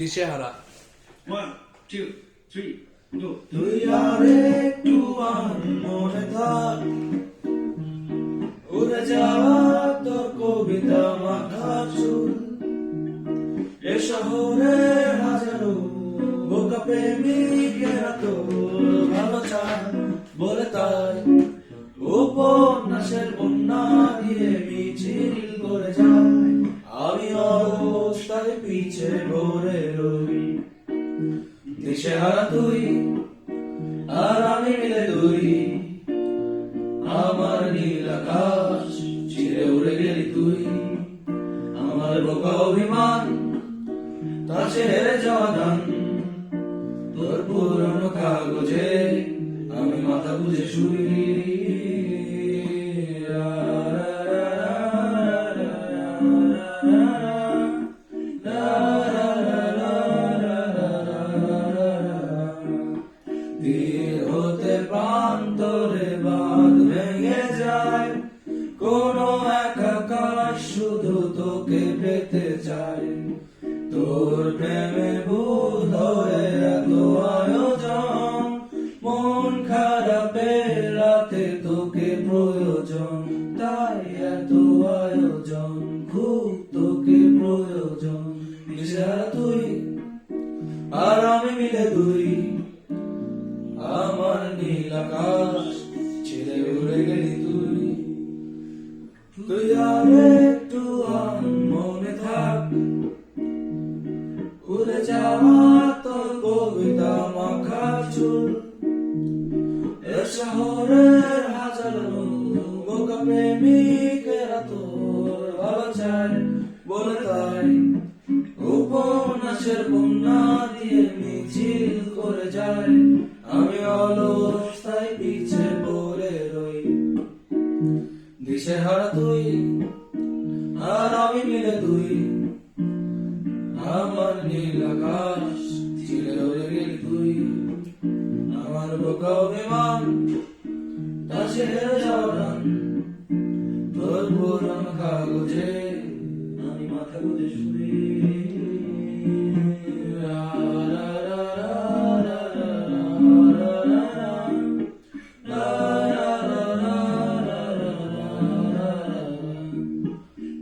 দিশেহারা। 1, 2, 3, go. তুই আর একটু মনে থাক, উড়ে যাওয়া তোর কবিতা মাখা চুল, এ শহরে হাজারো বোকা প্রেমিকেরা তোর ভালো চায় বলে, তাই উপন্যাসের বন্যা দিয়ে মিছিল করে যায়। আমি অবস্থায় পিছে ভরে রই, দিশেহারা তুই আর আমি মিলে দুই, আমার নীল আকাশ ছিঁড়ে উড়ে গেলি তুই। আমার বোকা অভিমান তা ছেড়ে যাওয়া গান, তোর পুরনো কাগজে আমি মাথা বুঝে শুই। তীর হতে প্রান্তরে বাঁধ ভেঙে যায়, কোন এক আকাশ শুধু তোকে পেতে চায়। তোর প্রেমে ভূত হয়ে এত আয়োজন, মন খারাপের রাতে তোকে প্রয়োজন, তাই এত আয়োজন, খুব তোকে প্রয়োজন। দিশেহারা তুই আর আমি মিলে দুই, আমার নীল আকাশ ছেড়ে উড়ে গেলি তুই। তুই আর একটু মনে থাক, উড়ে যাওয়া তোর কবিতা মাখা চুল, এ শহরের হাজারো বোকা প্রেমিকেরা তোর ভালো চায় বলে, তাই উপন্যাসের বন্যা দিয়ে মিছিল করে যায়। আমি অলস্তায় পিছে পড়ে রই, দিশেহারা তুই আর আমি মিলে দুই, আমার নীল আকাশ ছিঁড়ে উড়ে গেলি তুই। আমার বোকা অভিমান তা ছেড়ে যাওয়া গান, তোর পুরনো কাগজে আমি মাথা গুঁজে শুই।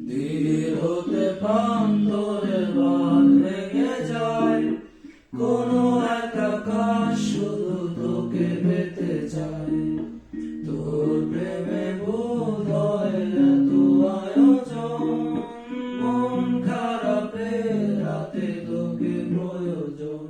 ধীর হতে প্রান্তরে বাঁধ ভেঙে যায়, কোন এক আকাশ শুধু তোকে পেতে চায়। তোর প্রেমে বোধ হয় এত আয়োজন, মন খারাপের রাতে তোকে প্রয়োজন।